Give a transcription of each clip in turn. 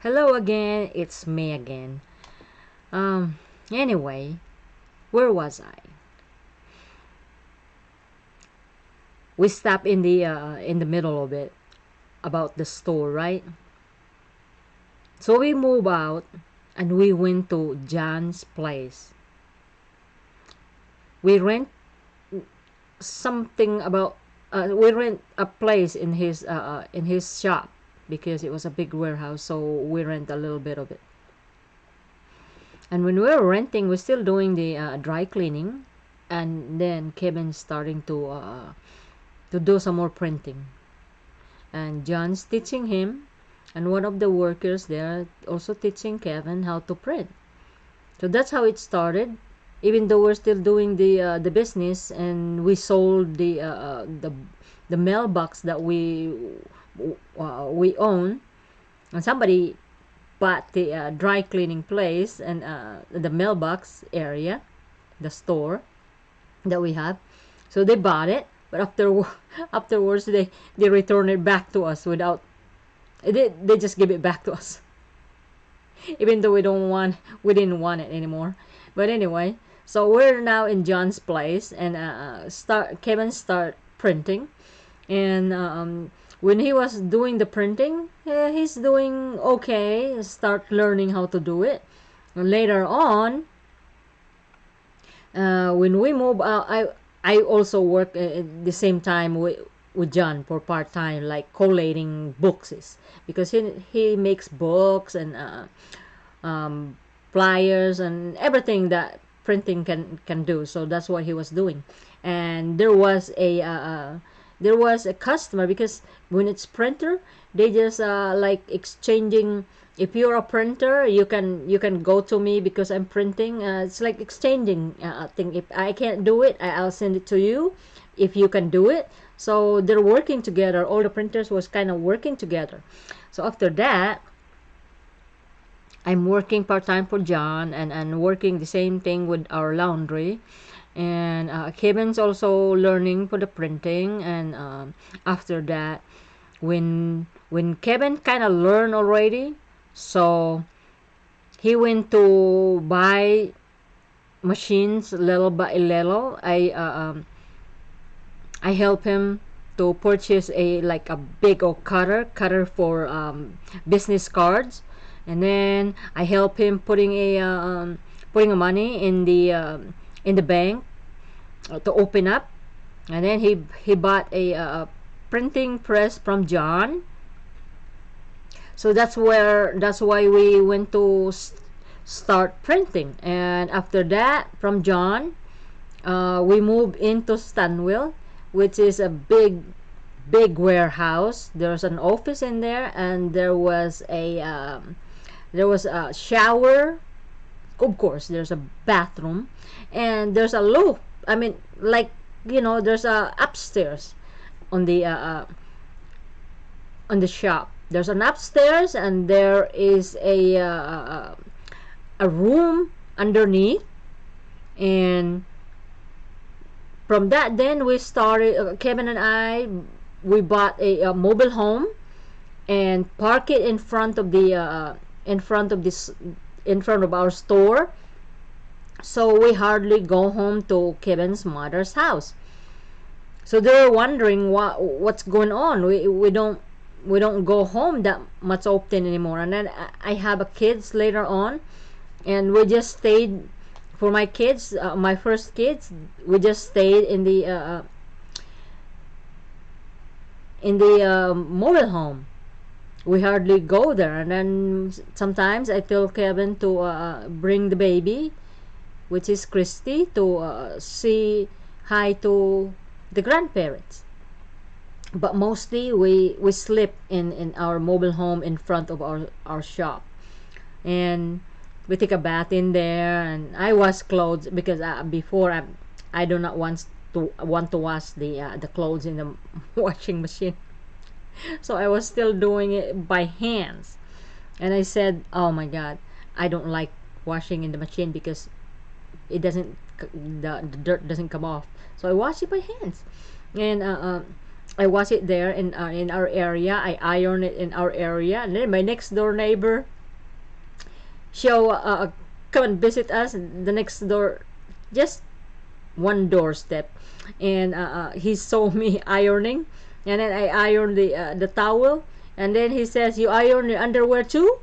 Hello again, it's me again. Um, anyway, where was I? We stopped in the middle of it about the store, right? So we move out and we went to John's place. We rent something about we rent a place in his shop because it was a big warehouse, so we rent a little bit of it. And when we were renting, we're still doing the dry cleaning, and then Kevin starting to do some more printing. And John's teaching him, and one of the workers there also teaching Kevin how to print. So that's how it started. Even though we're still doing the business, and we sold the mailbox that we own, and somebody bought the dry cleaning place and the mailbox area, the store that we have. So they bought it, but afterwards they return it back to us without they just give it back to us, even though we didn't want it anymore. But anyway, so we're now in John's place, and start Kevin start printing, and when he was doing the printing, he's doing okay. Start learning how to do it. And later on, when we move out, I also work at the same time with John for part time, like collating books, because he makes books and um, flyers and everything that printing can do. So that's what he was doing, and there was a customer, because when it's printer, they just like exchanging. If you're a printer, you can go to me because I'm printing. It's like exchanging thing. If I can't do it, I'll send it to you if you can do it. So they're working together. All the printers was kind of working together. So after that, I'm working part time for John, and working the same thing with our laundry. And Kevin's also learning for the printing. And after that, when Kevin kind of learned already, so he went to buy machines little by little. I help him to purchase a like a big old cutter for business cards, and then I help him putting a money in the bank to open up, and then he bought a printing press from John. So that's why we went to start printing. And after that, from John, we moved into Stanwell, which is a big warehouse. There's an office in there, and there was a shower. Of course, there's a bathroom, and there's a loop. I mean, like, there's a upstairs on the shop. There's an upstairs, and there is a room underneath. And from that, then we started. Kevin and I, we bought a mobile home and park it in front of our store. So we hardly go home to Kevin's mother's house. So they were wondering what's going on. We don't go home that much often anymore. And then I have a kids later on, and we just stayed for my kids, my first kids. We just stayed in the mobile home. We hardly go there. And then sometimes I tell Kevin to bring the baby, which is Christy, to see hi to the grandparents. But mostly we sleep in our mobile home in front of our shop, and we take a bath in there. And I wash clothes because before I do not want to wash the clothes in the washing machine. So I was still doing it by hands. And I said, oh my god, I don't like washing in the machine because it doesn't the dirt doesn't come off. So I wash it by hands. And I wash it there in our area. I iron it in our area, and then my next door neighbor, she'll come and visit us. The next door, just one doorstep, and he saw me ironing, and then I ironed the towel, and then he says, "You iron your underwear too?"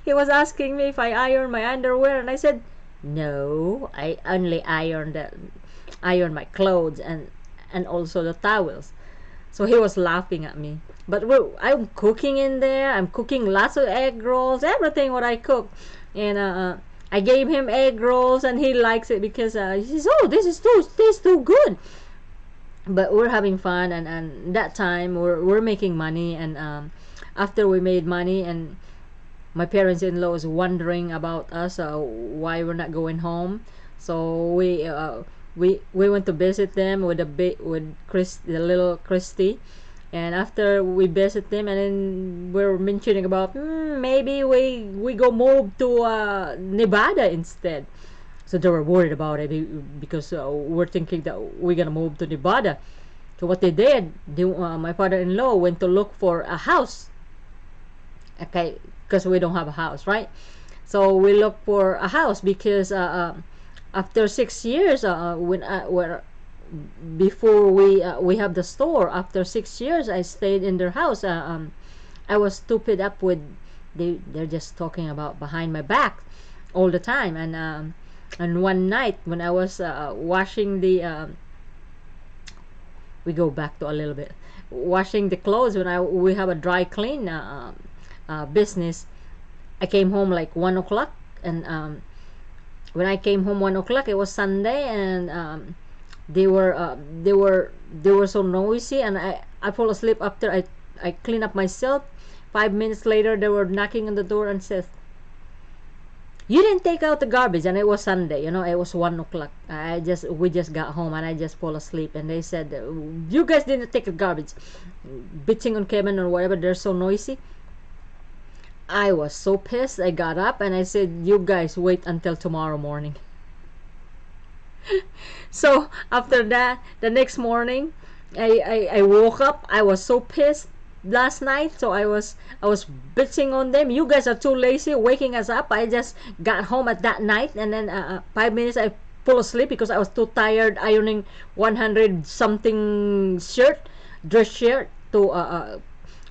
He was asking me if I iron my underwear, and I said, "No, I only iron my clothes and also the towels." So he was laughing at me. But I'm cooking in there. I'm cooking lots of egg rolls, everything what I cook, and I gave him egg rolls, and he likes it because he says, "Oh, this is too tastes too good." But we're having fun, and that time we're making money, and after we made money, and my parents-in-law is wondering about us, why we're not going home. So we went to visit them with the little Christy, and after we visit them, and then we're mentioning about, maybe we go move to Nevada instead. So they were worried about it because we're thinking that we're gonna move to Nevada. So what they did, my father-in-law went to look for a house. Okay, because we don't have a house, right? So we look for a house because after 6 years, before we have the store, after 6 years, I stayed in their house. I was stupid up with they're just talking about behind my back all the time, and one night when I was washing we go back to a little bit washing the clothes when I we have a dry clean business. I came home like 1 o'clock, and when I came home 1 o'clock, it was Sunday, and they were so noisy, and I fall asleep after I clean up myself. 5 minutes later, they were knocking on the door and says, "You didn't take out the garbage," and it was Sunday. It was 1 o'clock. We just got home, and I just fall asleep, and they said, "You guys didn't take the garbage," bitching on Kevin or whatever. They're so noisy. I was so pissed. I got up and I said, "You guys wait until tomorrow morning." So after that, the next morning, I woke up. I was so pissed last night, so I was bitching on them. "You guys are too lazy waking us up." I just got home at that night, and then 5 minutes I fall asleep because I was too tired ironing 100 something dress shirt to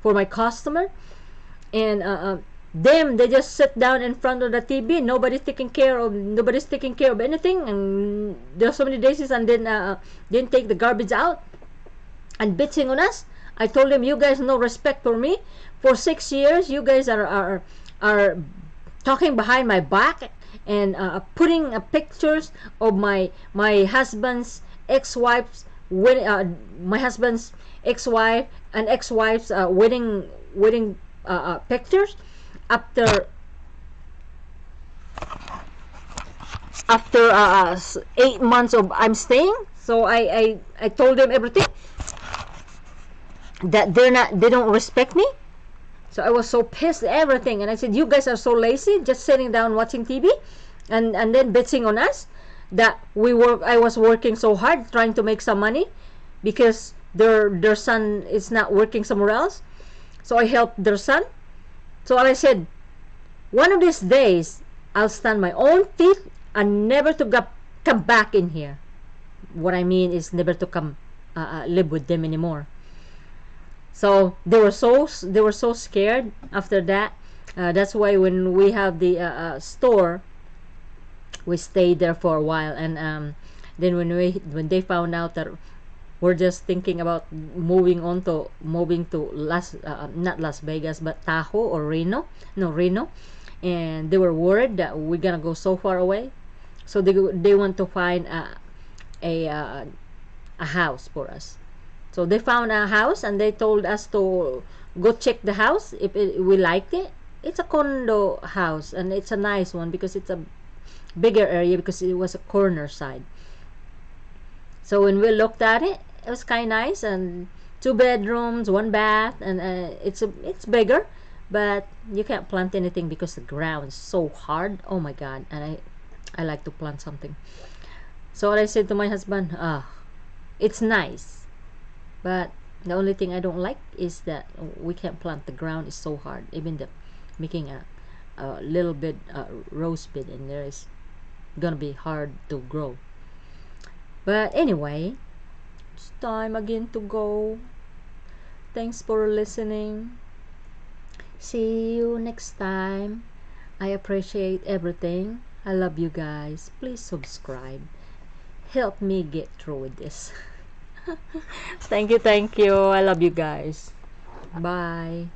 for my customer, and them, they just sit down in front of the TV. Nobody's taking care of anything, and there's so many days, and then didn't take the garbage out and bitching on us. I told them, "You guys no respect for me. For 6 years, you guys are talking behind my back, and putting pictures of my husband's ex-wife's my husband's ex-wife and ex-wife's wedding pictures after 8 months of I'm staying." So I told them everything, that they don't respect me. So I was so pissed at everything, and I said, "You guys are so lazy, just sitting down watching TV, and then bitching on us that I was working so hard trying to make some money because their son is not working somewhere else." So I helped their son. So I said, "One of these days, I'll stand my own feet and never to come back in here." What I mean is never to come live with them anymore. So they were so scared after that. That's why when we have the store, we stayed there for a while, and then when they found out that we're just thinking about moving to not Las Vegas, but Tahoe or Reno. No, Reno. And they were worried that we're gonna go so far away, so they want to find a a house for us. So they found a house, and they told us to go check the house if we liked it. It's a condo house, and it's a nice one because it's a bigger area because it was a corner side. So when we looked at it, it was kind of nice, and 2 bedrooms, 1 bath, and it's bigger, but you can't plant anything because the ground is so hard. Oh my God! And I like to plant something. So I said to my husband, It's nice, but the only thing I don't like is that we can't plant. The ground is so hard. Even the making a little bit rose bed in there is gonna be hard to grow. But anyway, it's time again to go. Thanks for listening. See you next time. I appreciate everything. I love you guys. Please subscribe. Help me get through with this. Thank you, thank you. I love you guys. Bye.